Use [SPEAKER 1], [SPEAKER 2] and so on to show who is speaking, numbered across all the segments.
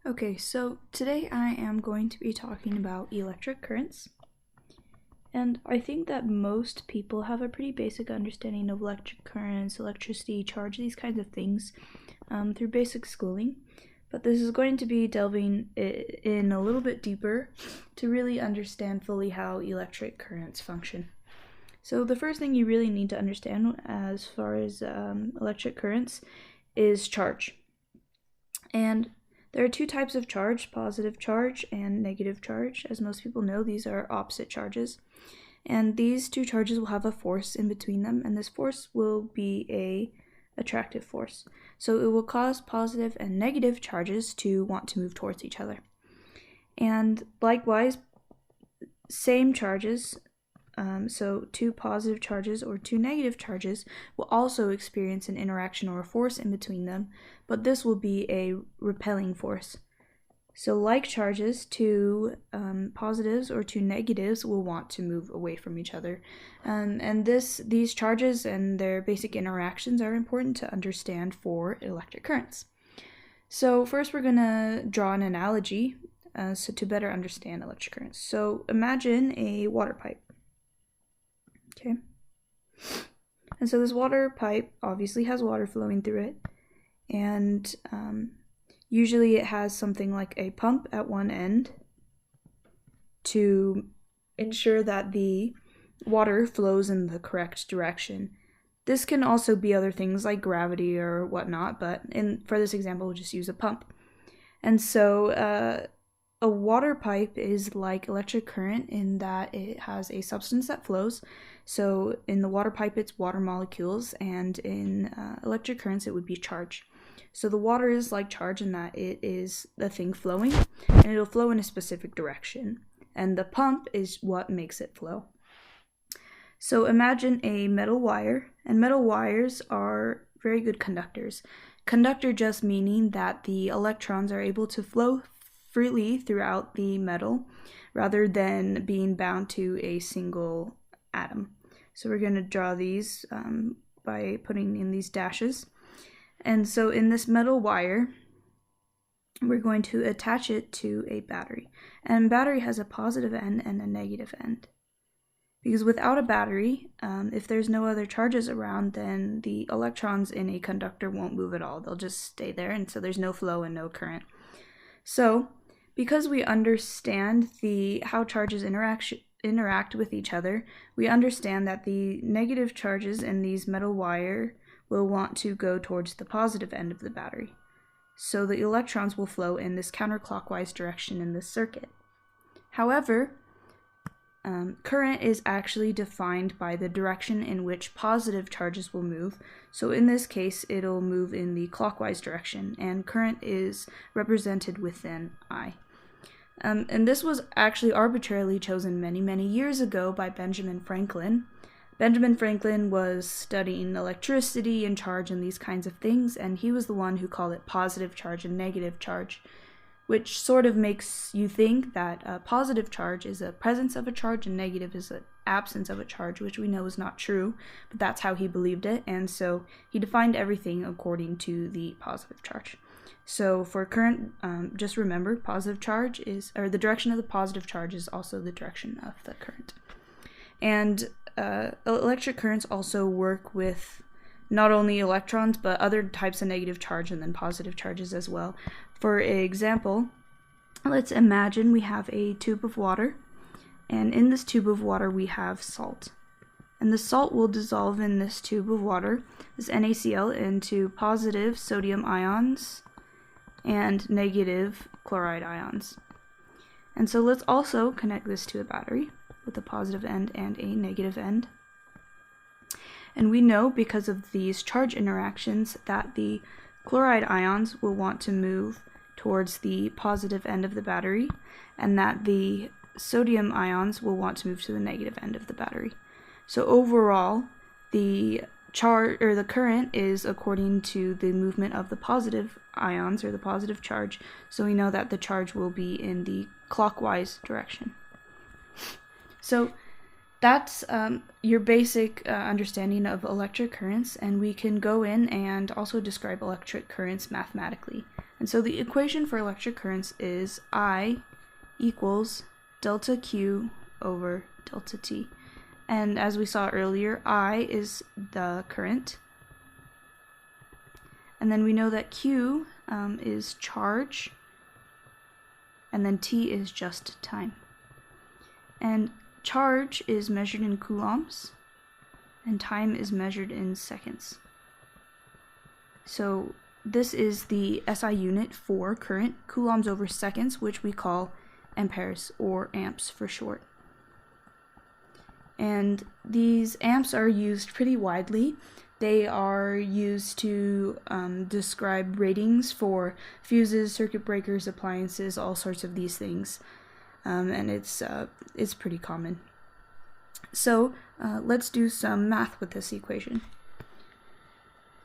[SPEAKER 1] Okay, so today I am going to be talking about electric currents. And I think that most people have a pretty basic understanding of electric currents, electricity, charge, these kinds of things through basic schooling. But this is going to be delving in a little bit deeper to really understand fully how electric currents function. So the first thing you really need to understand as far as electric currents is charge. And there are two types of charge, positive charge and negative charge. As most people know, these are opposite charges. And these two charges will have a force in between them, and this force will be a attractive force. So it will cause positive and negative charges to want to move towards each other. And likewise, same charges, so two positive charges or two negative charges, will also experience an interaction or a force in between them, but this will be a repelling force. So like charges, two positives or two negatives will want to move away from each other. And these charges and their basic interactions are important to understand for electric currents. So first we're going to draw an analogy so to better understand electric currents. So imagine a water pipe. Okay. And so this water pipe obviously has water flowing through it, and usually it has something like a pump at one end to ensure that the water flows in the correct direction. This can also be other things like gravity or whatnot, but for this example, we'll just use a pump. And so a water pipe is like electric current in that it has a substance that flows. So in the water pipe, it's water molecules, and in electric currents, it would be charge. So the water is like charge in that it is the thing flowing, and it'll flow in a specific direction. And the pump is what makes it flow. So imagine a metal wire, and metal wires are very good conductors. Conductor just meaning that the electrons are able to flow freely throughout the metal rather than being bound to a single atom. So we're going to draw these by putting in these dashes. And so in this metal wire, we're going to attach it to a battery. And battery has a positive end and a negative end. Because without a battery, if there's no other charges around, then the electrons in a conductor won't move at all. They'll just stay there, and so there's no flow and no current. So because we understand how charges interact with each other, we understand that the negative charges in these metal wire will want to go towards the positive end of the battery. So the electrons will flow in this counterclockwise direction in this circuit. However, current is actually defined by the direction in which positive charges will move. So in this case, it'll move in the clockwise direction, and current is represented with an I. And this was actually arbitrarily chosen many, many years ago by Benjamin Franklin. Benjamin Franklin was studying electricity and charge and these kinds of things, and he was the one who called it positive charge and negative charge, which sort of makes you think that a positive charge is a presence of a charge and negative is an absence of a charge, which we know is not true, but that's how he believed it, and so he defined everything according to the positive charge. So for current, just remember, the direction of the positive charge is also the direction of the current. And electric currents also work with not only electrons, but other types of negative charge and then positive charges as well. For example, let's imagine we have a tube of water, and in this tube of water we have salt. And the salt will dissolve in this tube of water, this NaCl, into positive sodium ions and negative chloride ions. And so let's also connect this to a battery with a positive end and a negative end. And we know because of these charge interactions that the chloride ions will want to move towards the positive end of the battery, and that the sodium ions will want to move to the negative end of the battery. So overall, the current is according to the movement of the positive ions or the positive charge, so we know that the charge will be in the clockwise direction. So that's your basic understanding of electric currents, and we can go in and also describe electric currents mathematically. And so the equation for electric currents is I equals delta Q over delta T. And as we saw earlier, I is the current. And then we know that Q is charge, and then T is just time. And charge is measured in coulombs, and time is measured in seconds. So this is the SI unit for current, coulombs over seconds, which we call amperes, or amps for short. And these amps are used pretty widely. They are used to describe ratings for fuses, circuit breakers, appliances, all sorts of these things. And it's pretty common. So let's do some math with this equation.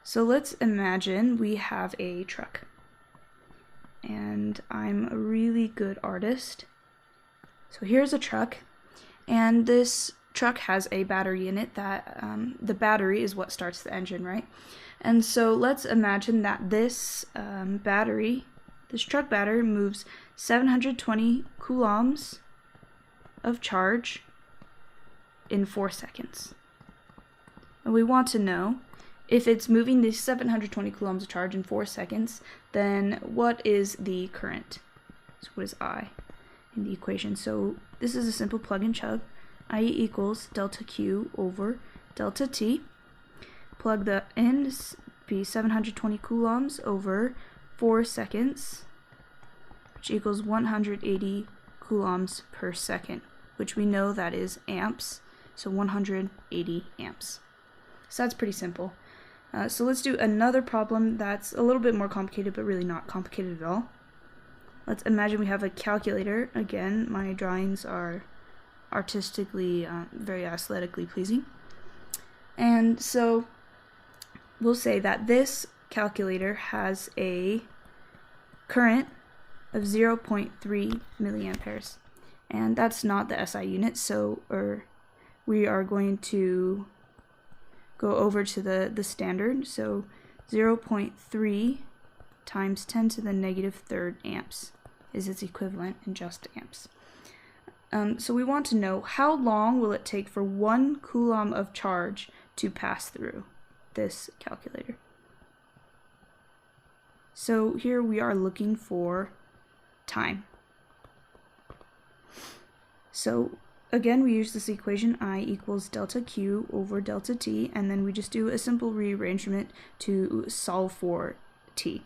[SPEAKER 1] So let's imagine we have a truck. And I'm a really good artist. So here's a truck, and this truck has a battery in it that the battery is what starts the engine, right? And so let's imagine that this truck battery moves 720 coulombs of charge in 4 seconds. And we want to know if it's moving these 720 coulombs of charge in 4 seconds, then what is the current? So what is I in the equation? So this is a simple plug and chug. I equals delta Q over delta T. Plug the in, be 720 coulombs over 4 seconds, which equals 180 coulombs per second, which we know that is amps, so 180 amps. So that's pretty simple. So let's do another problem that's a little bit more complicated, but really not complicated at all. Let's imagine we have a calculator. Again, my drawings are artistically, very aesthetically pleasing. And so we'll say that this calculator has a current of 0.3 milliamperes. And that's not the SI unit, so we are going to go over to the standard. So 0.3 times 10 to the negative third amps is its equivalent in just amps. So we want to know how long will it take for 1 coulomb of charge to pass through this calculator. So here we are looking for time. So again, we use this equation I equals delta Q over delta T, and then we just do a simple rearrangement to solve for T.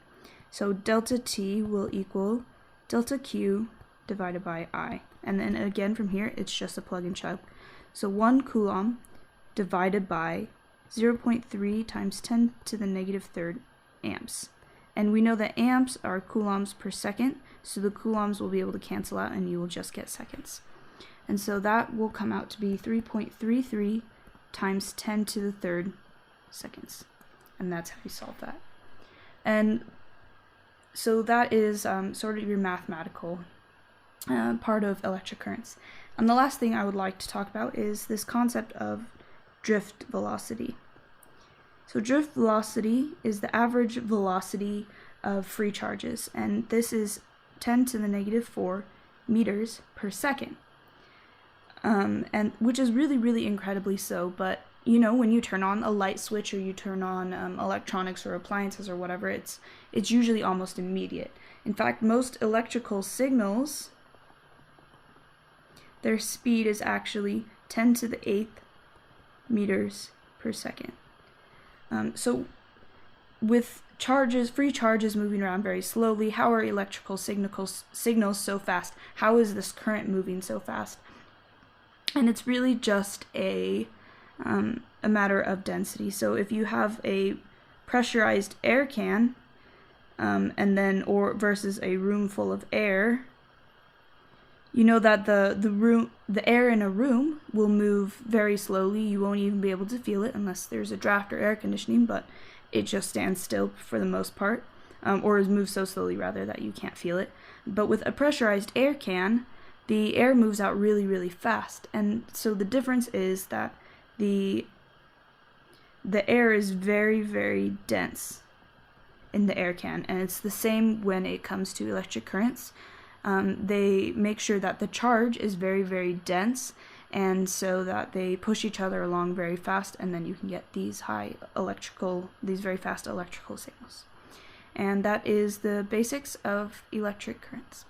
[SPEAKER 1] So delta T will equal delta Q divided by I. And then again from here, it's just a plug and chug. So 1 coulomb divided by 0.3 times 10 to the negative third amps. And we know that amps are coulombs per second, so the coulombs will be able to cancel out and you will just get seconds. And so that will come out to be 3.33 times 10 to the third seconds. And that's how you solve that. And so that is sort of your mathematical part of electric currents. And the last thing I would like to talk about is this concept of drift velocity. So drift velocity is the average velocity of free charges, and this is 10 to the negative 4 meters per second. And which is really, really incredibly so, but you know, when you turn on a light switch or you turn on electronics or appliances or whatever, it's usually almost immediate. In fact, most electrical signals, their speed is actually 10 to the 8th meters per second. So with free charges moving around very slowly, how are electrical signals so fast? How is this current moving so fast? And it's really just a matter of density. So if you have a pressurized air can, versus a room full of air, you know that the air in a room will move very slowly. You won't even be able to feel it unless there's a draft or air conditioning, but it just stands still for the most part, or moves so slowly rather that you can't feel it. But with a pressurized air can, the air moves out really, really fast. And so the difference is that the air is very, very dense in the air can, and it's the same when it comes to electric currents. They make sure that the charge is very, very dense, and so that they push each other along very fast, and then you can get these very fast electrical signals. And that is the basics of electric currents.